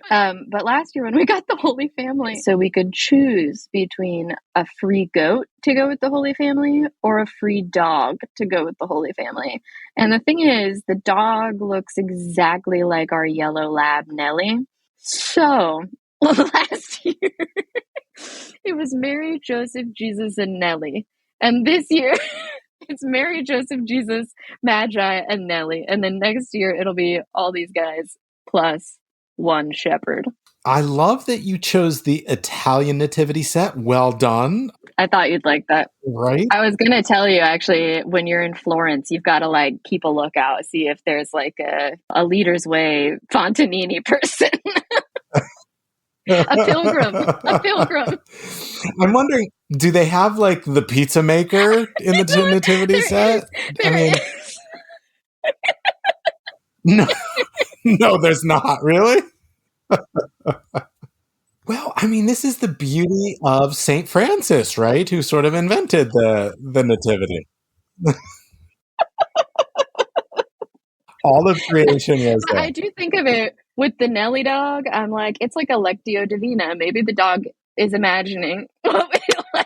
But last year when we got the Holy Family, so we could choose between a free goat to go with the Holy Family or a free dog to go with the Holy Family. And the thing is, the dog looks exactly like our yellow lab, Nellie. So last year, it was Mary, Joseph, Jesus, and Nellie. And this year, it's Mary, Joseph, Jesus, Magi, and Nellie. And then next year, it'll be all these guys plus one shepherd. I love that you chose the Italian nativity set. Well done. I thought you'd like that. Right? I was gonna tell you actually, when you're in Florence, you've got to like keep a lookout, see if there's like a Leader's Way Fontanini person, a pilgrim, a pilgrim. I'm wondering, do they have like the pizza maker in the nativity set? There is. No, no, there's not really. Well, I mean, this is the beauty of Saint Francis, right? Who sort of invented the nativity. All of creation was But there. I do think of it with the Nelly dog. I'm like, it's like a Lectio Divina. Maybe the dog is imagining what would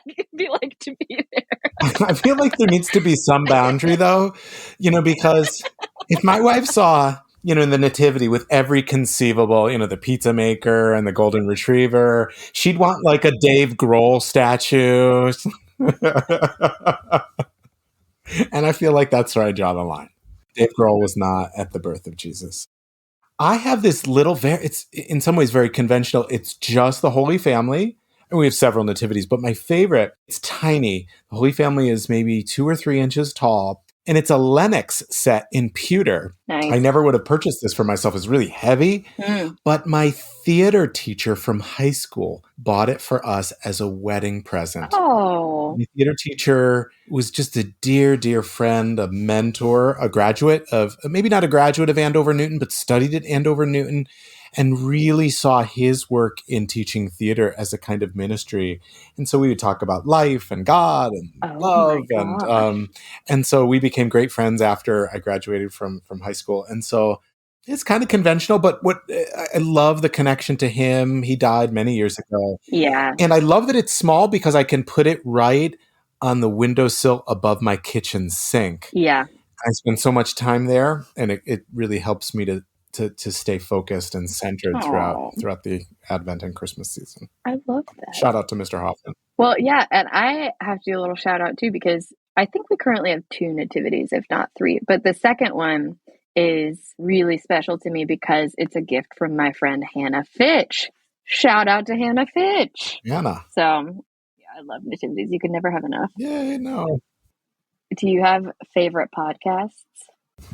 it be like to be there. I feel like there needs to be some boundary, though, because if my wife saw, in the nativity with every conceivable, the pizza maker and the golden retriever, she'd want like a Dave Grohl statue. And I feel like that's where I draw the line. Dave Grohl was not at the birth of Jesus. I have this little, it's in some ways very conventional. It's just the Holy Family. And we have several nativities, but my favorite, it's tiny. The Holy Family is maybe 2 or 3 inches tall. And it's a Lenox set in pewter. Nice. I never would have purchased this for myself. It's really heavy. But my theater teacher from high school bought it for us as a wedding present. Oh. My theater teacher was just a dear, dear friend, a mentor, a graduate of, maybe not a graduate of Andover Newton, but studied at Andover Newton and really saw his work in teaching theater as a kind of ministry. And so we would talk about life and God and love. And so we became great friends after I graduated from high school. And so it's kind of conventional, but what I love the connection to him. He died many years ago. Yeah. And I love that it's small because I can put it right on the windowsill above my kitchen sink. Yeah. I spend so much time there, and it really helps me to stay focused and centered throughout the Advent and Christmas season. I love that. Shout out to Mr. Hoffman. Well, yeah, and I have to do a little shout out too, because I think we currently have 2 nativities, if not 3. But the second one is really special to me because it's a gift from my friend Hannah Fitch. Shout out to Hannah Fitch. Hannah. So, yeah, I love nativities. You can never have enough. Yeah, I know. Do you have favorite podcasts?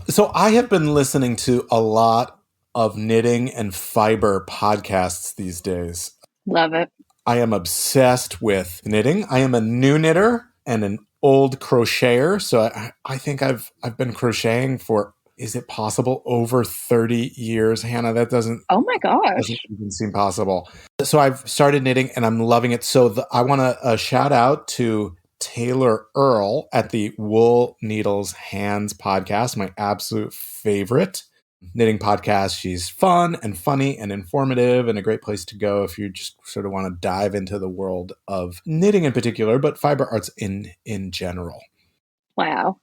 So I have been listening to a lot of knitting and fiber podcasts these days. Love it. I am obsessed with knitting. I am a new knitter and an old crocheter. So I think I've been crocheting for, is it possible, over 30 years, Hannah? That doesn't even seem possible. So I've started knitting and I'm loving it. So I want to shout out to Taylor Earle at the Wool Needles Hands podcast, my absolute favorite knitting podcast. She's fun and funny and informative and a great place to go if you just sort of want to dive into the world of knitting in particular, but fiber arts in general. Wow.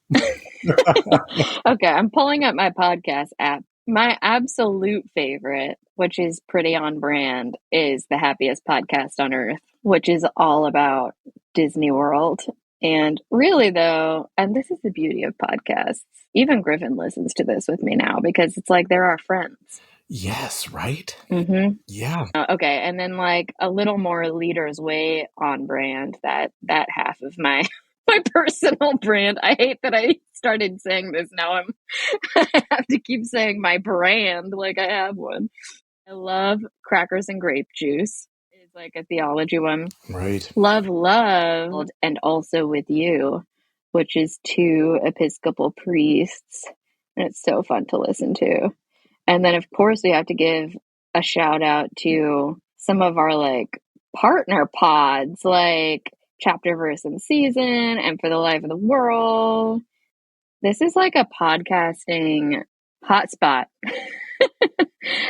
Okay, I'm pulling up my podcast app. My absolute favorite, which is pretty on brand, is the Happiest Podcast on Earth, which is all about Disney World. And really, though, and this is the beauty of podcasts, even Griffin listens to this with me now because it's like they're our friends. Yes, right? Mm-hmm. Yeah. Okay, and then like a little more Leader's Way on brand, that half of my personal brand. I hate that I started saying this. Now I have to keep saying my brand like I have one. I love Crackers and Grape Juice. It's like a theology one. Right. Love, and Also With You, which is 2 Episcopal priests. And it's so fun to listen to. And then, of course, we have to give a shout out to some of our like partner pods, like Chapter, Verse, and Season, and For the Life of the World. This is like a podcasting hotspot.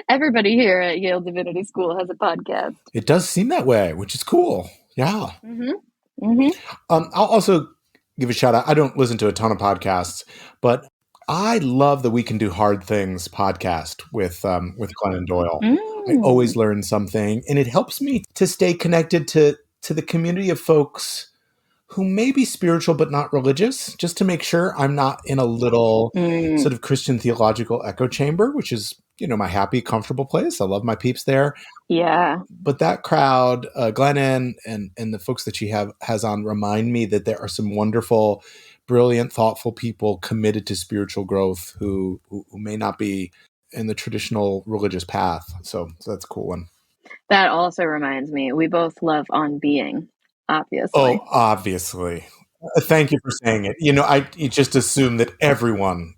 Everybody here at Yale Divinity School has a podcast. It does seem that way, which is cool. Yeah. Mm-hmm. Mm-hmm. I'll also give a shout out. I don't listen to a ton of podcasts, but I love the We Can Do Hard Things podcast with Glennon Doyle. I always learn something, and it helps me to stay connected to the community of folks who may be spiritual but not religious, just to make sure I'm not in a little Mm, sort of Christian theological echo chamber, which is, my happy, comfortable place. I love my peeps there. yeah. But that crowd, Glennon and the folks that she has on, remind me that there are some wonderful, brilliant, thoughtful people committed to spiritual growth who may not be in the traditional religious path. So that's a cool one. That also reminds me, we both love On Being, Oh, obviously. obviously. Thank you for saying it. I you just assume that everyone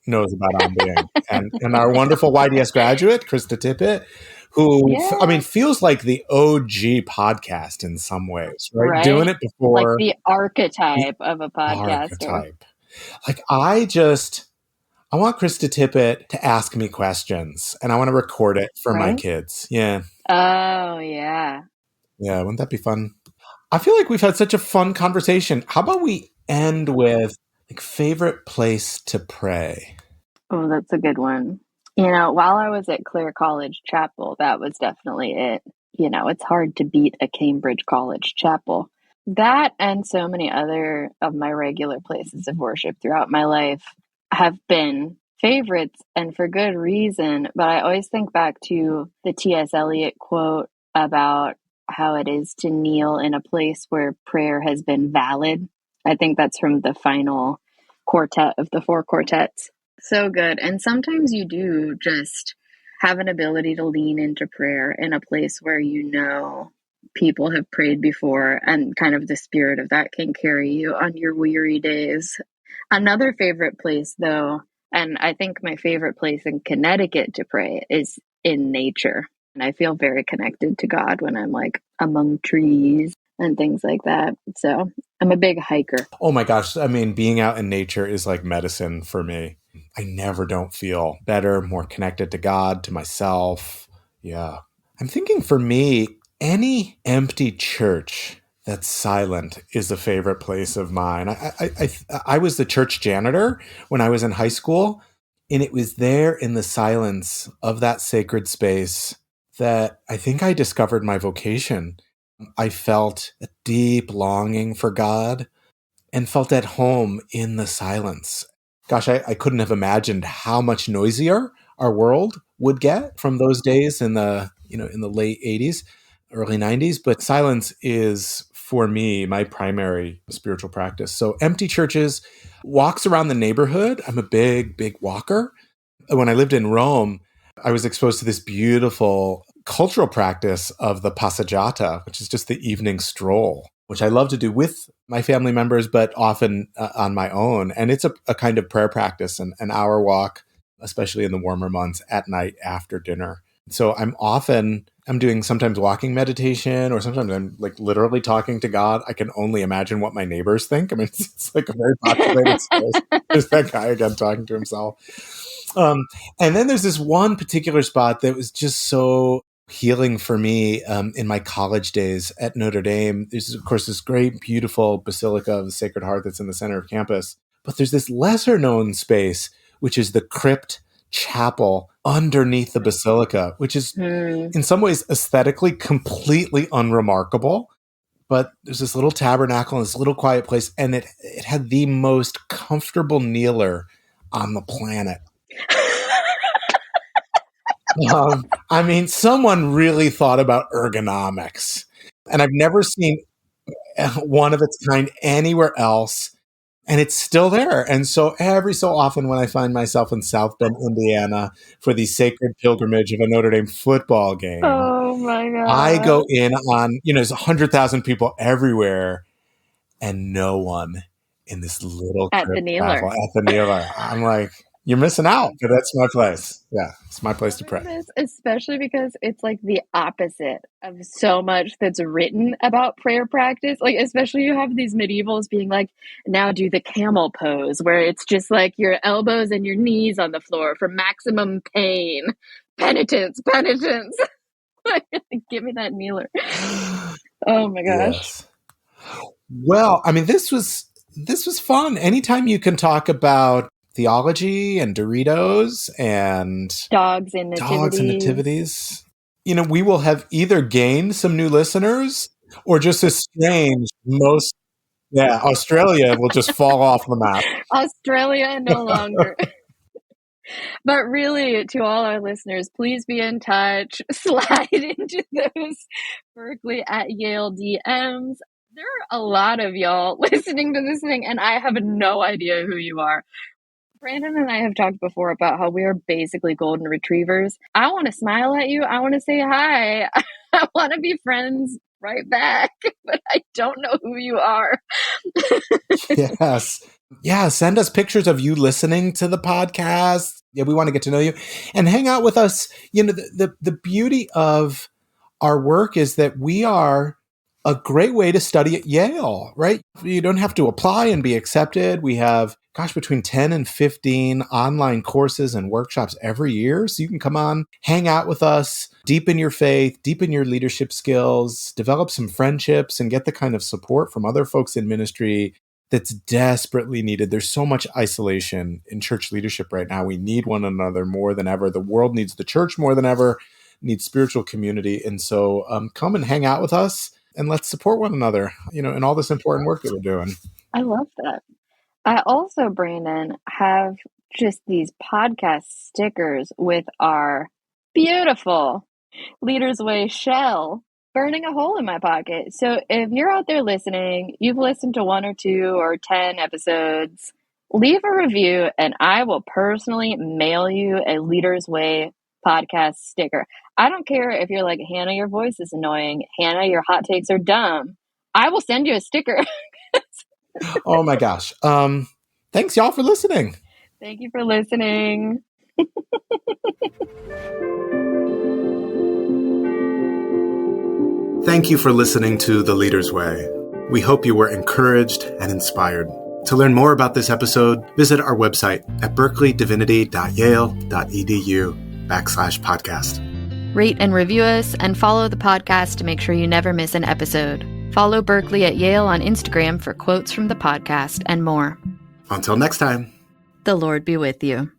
knows about On Being. And our wonderful YDS graduate, Krista Tippett, who, I mean, Yeah, feels like the OG podcast in some ways, right? Doing right? it Like before the the archetype of a podcaster, archetype. Like, I want Krista Tippett to ask me questions, and I want to record it for my right? kids. Yeah. Oh, yeah. Yeah. Wouldn't that be fun? I feel like we've had such a fun conversation. How about we end with like favorite place to pray? Oh, that's a good one. While I was at Clare College Chapel, that was definitely it. It's hard to beat a Cambridge College Chapel. That and so many other of my regular places of worship throughout my life have been favorites and for good reason. But I always think back to the T.S. Eliot quote about how it is to kneel in a place where prayer has been valid. I think that's from the final quartet of the four quartets. So good. And sometimes you do just have an ability to lean into prayer in a place where people have prayed before, and kind of the spirit of that can carry you on your weary days. Another favorite place, though, and I think my favorite place in Connecticut to pray is in nature. And I feel very connected to God when I'm like among trees and things like that. So I'm a big hiker. Oh my gosh. I mean, being out in nature is like medicine for me. I never don't feel better, more connected to God, to myself. Yeah. I'm thinking for me, any empty church that's silent is a favorite place of mine. I was the church janitor when I was in high school, and it was there in the silence of that sacred space that I think I discovered my vocation. I felt a deep longing for God and felt at home in the silence. Gosh, I couldn't have imagined how much noisier our world would get from those days in the late 80s, early 90s. But silence is, for me, my primary spiritual practice. So empty churches, walks around the neighborhood. I'm a big, big walker. When I lived in Rome, I was exposed to this beautiful cultural practice of the passeggiata, which is just the evening stroll, which I love to do with my family members, but often on my own. And it's a kind of prayer practice, an hour walk, especially in the warmer months at night after dinner. So I'm doing sometimes walking meditation, or sometimes I'm like literally talking to God. I can only imagine what my neighbors think. I mean, it's like a very populated space. There's that guy again talking to himself. Um, and then there's this one particular spot that was just so healing for me in my college days at Notre Dame. There's, of course, this great, beautiful Basilica of the Sacred Heart that's in the center of campus. But there's this lesser known space, which is the crypt chapel underneath the basilica, which is Hmm. in some ways aesthetically completely unremarkable. But there's this little tabernacle in this little quiet place, and it had the most comfortable kneeler on the planet. I mean, someone really thought about ergonomics, and I've never seen one of its kind anywhere else. And it's still there. And so every so often, when I find myself in South Bend, Indiana, for the sacred pilgrimage of a Notre Dame football game, Oh my I go God. in on, there's 100,000 people everywhere, and no one in this little At the crypt chapel kneeler. at the Neela. I'm like, you're missing out, but that's my place. Yeah, it's my place Love to pray. this, especially because it's like the opposite of so much that's written about prayer practice. Like, especially you have these medievals being like, now do the camel pose, where it's just like your elbows and your knees on the floor for maximum pain. Penitence, penitence. Give me that kneeler. Oh my gosh. Yes. Well, I mean, this was fun. Anytime you can talk about theology and Doritos and Dogs and dogs and nativities. nativities, we will have either gained some new listeners or just estranged most Yeah, Australia will just fall off the map. Australia no longer. But really, to all our listeners, please be in touch. Slide into those Berkeley at Yale DMs. There are a lot of y'all listening to this thing, and I have no idea who you are. Brandon and I have talked before about how we are basically golden retrievers. I want to smile at you. I want to say hi. I want to be friends right back, but I don't know who you are. Yes. Yeah, send us pictures of you listening to the podcast. Yeah, we want to get to know you and hang out with us. You know, the beauty of our work is that we are a great way to study at Yale, right? You don't have to apply and be accepted. We have, between 10 and 15 online courses and workshops every year. So you can come on, hang out with us, deepen your faith, deepen your leadership skills, develop some friendships, and get the kind of support from other folks in ministry that's desperately needed. There's so much isolation in church leadership right now. We need one another more than ever. The world needs the church more than ever, needs spiritual community. And so come and hang out with us and let's support one another, in all this important work that we're doing. I love that. I also, Brandon, have just these podcast stickers with our beautiful Leader's Way shell burning a hole in my pocket. So if you're out there listening, you've listened to 1 or 2 or 10 episodes, leave a review and I will personally mail you a Leader's Way podcast sticker. I don't care if you're like, Hannah, your voice is annoying. Hannah, your hot takes are dumb. I will send you a sticker. Oh my gosh. Thanks y'all for listening. Thank you for listening. Thank you for listening to The Leader's Way. We hope you were encouraged and inspired. To learn more about this episode, visit our website at berkeleydivinity.yale.edu/podcast. Rate and review us and follow the podcast to make sure you never miss an episode. Follow Berkeley at Yale on Instagram for quotes from the podcast and more. Until next time. The Lord be with you.